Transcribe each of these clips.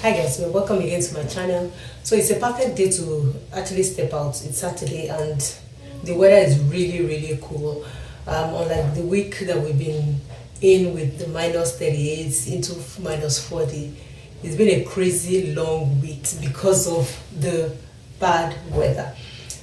Hi guys, welcome again to my channel. So it's a perfect day to actually step out. It's Saturday and the weather is really cool. Unlike the week that we've been in with the minus 38 into minus 40, it's been a crazy long week because of the bad weather.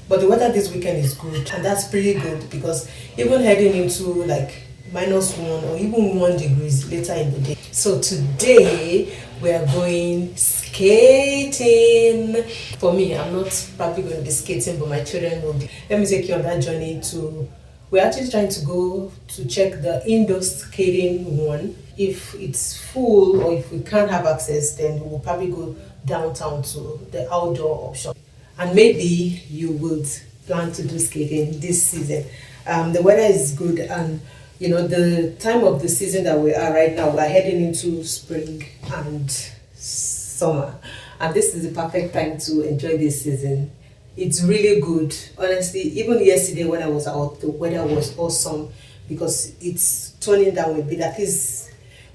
But the weather this weekend is good, and that's pretty good because even heading into like -1 or even 1 degrees later in the day. So today we are going skating. For me, I'm not probably going to be skating, but my children will be. Let me take you on that journey to. We're actually trying to go to check the indoor skating one. If it's full or if we can't have access, then we'll probably go downtown to the outdoor option. And maybe you would plan to do skating this season. The weather is good, and you know, the time of the season that we are right now, we're heading into spring and summer. And this is the perfect time to enjoy this season. It's really good. Honestly, even yesterday when I was out, the weather was awesome because it's turning down a bit. At least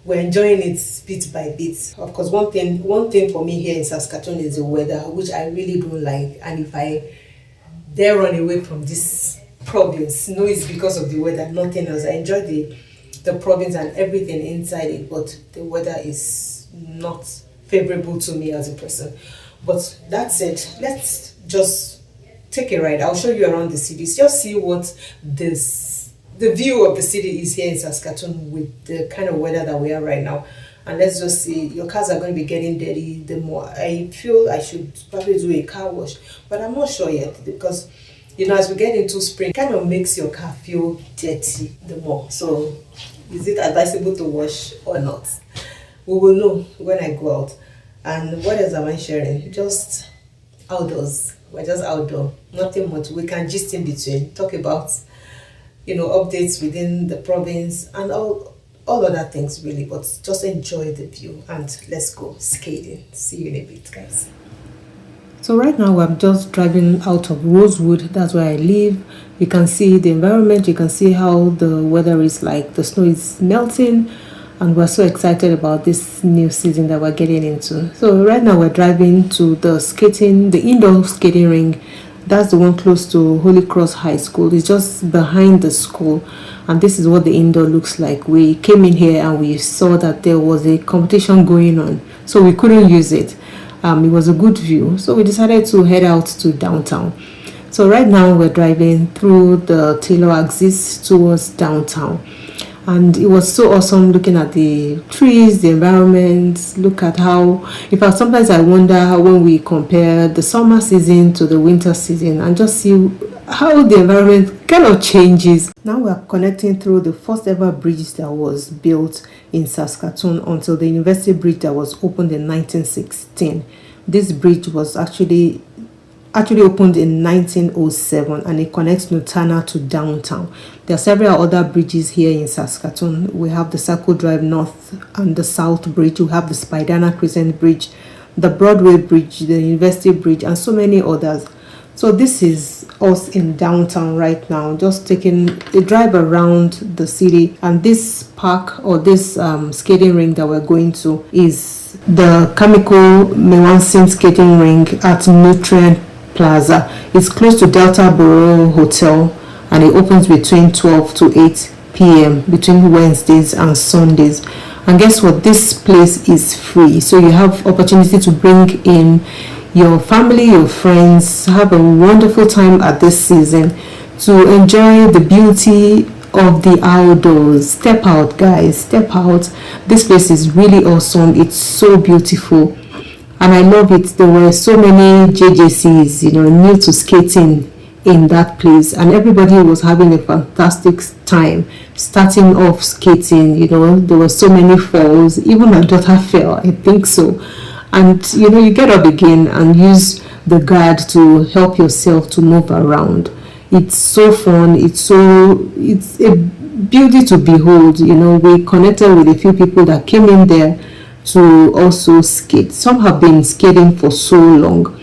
we're enjoying it bit by bit. Of course, one thing for me here in Saskatoon is the weather, which I really don't like. And if I dare run away from this province, no, it's because of the weather, nothing else. I enjoy the province and everything inside it, but the weather is not favorable to me as a person. But that's it. Let's just take a ride. I'll show you around the city. Just see what the view of the city is here in Saskatoon with the kind of weather that we are right now. And let's just see. Your cars are going to be getting dirty the more. I feel I should probably do a car wash, but I'm not sure yet because, you know, as we get into spring, it kind of makes your car feel dirty the more. So is it advisable to wash or not? We will know when I go out. And what else am I sharing? Just outdoors. We're just outdoor. Nothing much. We can gist in between. Talk about, you know, updates within the province and all other things really. But just enjoy the view and let's go skating. See you in a bit, guys. So right now I'm just driving out of Rosewood. That's where I live. You can see the environment. You can see how the weather is like. The snow is melting. And we're so excited about this new season that we're getting into. So right now we're driving to the indoor skating ring. That's the one close to Holy Cross High School. It's just behind the school. And this is what the indoor looks like. We came in here and we saw that there was a competition going on. So we couldn't use it. It was a good view. So we decided to head out to downtown. So right now we're driving through the Taylor axis towards downtown. And it was so awesome looking at the trees, the environment. Look at how, in fact, sometimes I wonder when we compare the summer season to the winter season and just see how the environment kind of changes. Now we're connecting through the first ever bridge that was built in Saskatoon until the University Bridge that was opened in 1916. This bridge was actually opened in 1907 and it connects Nutana to downtown. There are several other bridges here in Saskatoon. We have the Circle Drive North and the South Bridge. We have the Spidana Crescent Bridge, the Broadway Bridge, the University Bridge, and so many others. So this is us in downtown right now, just taking a drive around the city. And this park or this skating ring that we're going to is the Kamiko Mewansin skating ring at Nutrient Plaza. It's close to Delta Borough Hotel and it opens between 12 to 8 p.m. between Wednesdays and Sundays. And guess what? This place is free. So you have opportunity to bring in your family, your friends, have a wonderful time at this season to enjoy the beauty of the outdoors. Step out, guys. Step out. This place is really awesome. It's so beautiful. And I love it. There were so many JJCs, you know, new to skating in that place. And everybody was having a fantastic time starting off skating. You know, there were so many falls. Even my daughter fell, I think so. And, you know, you get up again and use the guard to help yourself to move around. It's so fun. It's a beauty to behold. You know, we connected with a few people that came in there to also skate. Some have been skating for so long,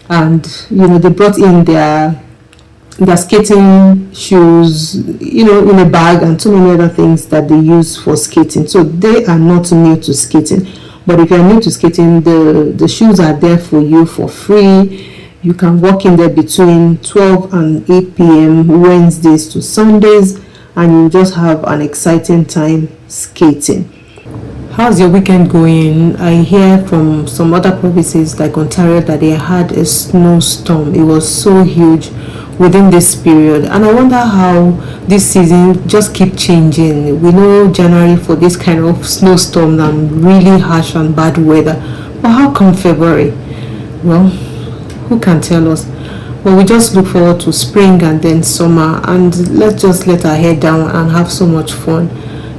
and you know, they brought in their skating shoes, you know, in a bag and so many other things that they use for skating. So they are not new to skating, But if you're new to skating, the shoes are there for you for free. You can walk in there between 12 and 8 p.m. Wednesdays to Sundays, and you just have an exciting time skating. How's your weekend going? I hear from some other provinces like Ontario that they had a snowstorm. It was so huge within this period, and I wonder how this season just keep changing. We know January for this kind of snowstorm and really harsh and bad weather, but how come February? Well, who can tell us? But we just look forward to spring and then summer, and let's just let our head down and have so much fun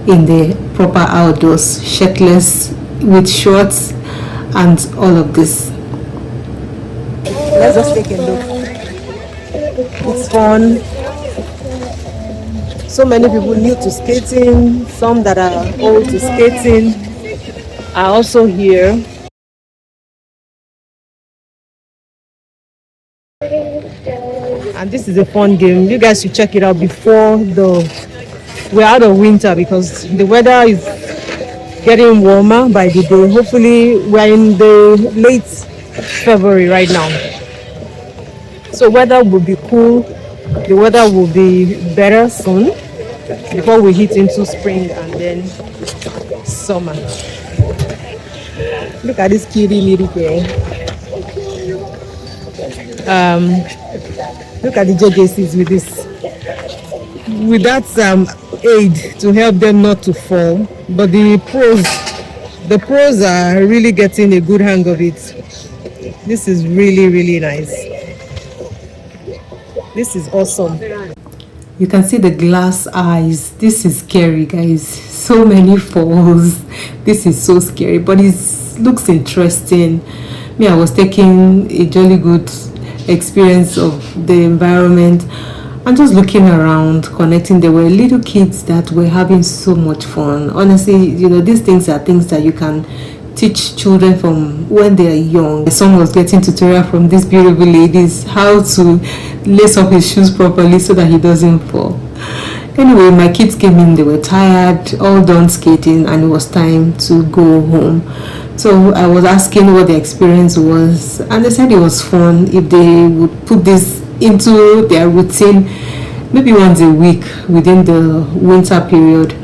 in the proper outdoors, shirtless with shorts and all of this. Let's just take a look. It's fun. So many people new to skating, some that are old to skating are also here. And this is a fun game. You guys should check it out before we're out of winter, because the weather is getting warmer by the day. Hopefully we're in the late February right now, so weather will be cool. The weather will be better soon before we hit into spring and then summer. Look at this cutie little girl. Look at the JJCs with that aid to help them not to fall. But the pros are really getting a good hang of it. This is really, really nice. This is awesome. You can see the glass eyes. This is scary, guys. So many falls. This is so scary, but it looks interesting. Me, I was taking a jolly good experience of the environment and just looking around, connecting. There were little kids that were having so much fun. Honestly, these things are things that you can teach children from when they are young. Someone was getting tutorial from these beautiful ladies how to lace up his shoes properly so that he doesn't fall. Anyway, my kids came in, they were tired, all done skating, and it was time to go home. So I was asking what the experience was, and they said it was fun if they would put this into their routine maybe once a week within the winter period,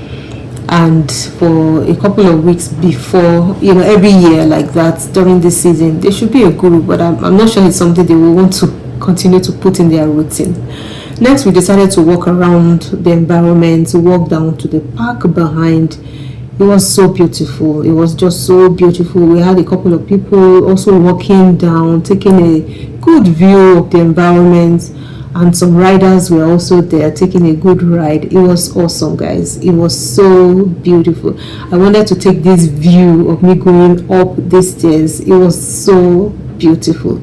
and for a couple of weeks before, every year like that during this season. They should be a guru, but I'm not sure it's something they will want to continue to put in their routine. Next, we decided to walk around the environment, to walk down to the park behind. It was so beautiful. It was just so beautiful. We had a couple of people also walking down, taking a good view of the environment, and some riders were also there taking a good ride. It was awesome, guys. It was so beautiful. I wanted to take this view of me going up these stairs. It was so beautiful.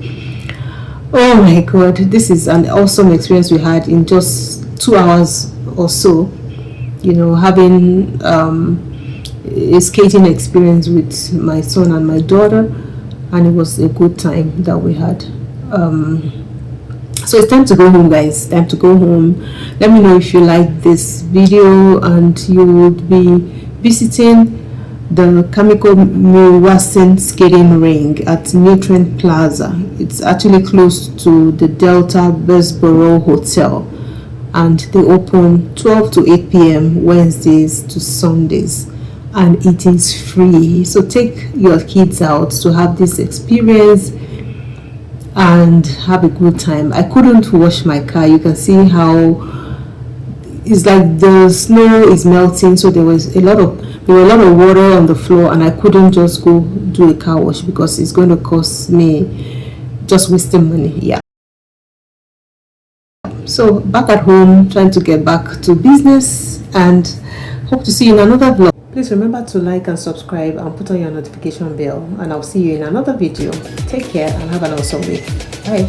Oh my god, this is an awesome experience we had in just 2 hours or so, having a skating experience with my son and my daughter, and it was a good time that we had. So it's time to go home, guys. Time to go home. Let me know if you like this video and you would be visiting the Kamiko Milwasen skating ring at Nutrient Plaza. It's actually close to the Delta Bessborough Hotel, and they open 12 to 8 p.m. Wednesdays to Sundays, and it is free. So take your kids out to have this experience and have a good time. I couldn't wash my car. You can see how it's like the snow is melting, so there was a lot of water on the floor, and I couldn't just go do a car wash because it's going to cost me just wasting money. Yeah. So back at home, trying to get back to business, and hope to see you in another vlog. Please remember to like and subscribe and put on your notification bell, and I'll see you in another video. Take care and have an awesome week. Bye.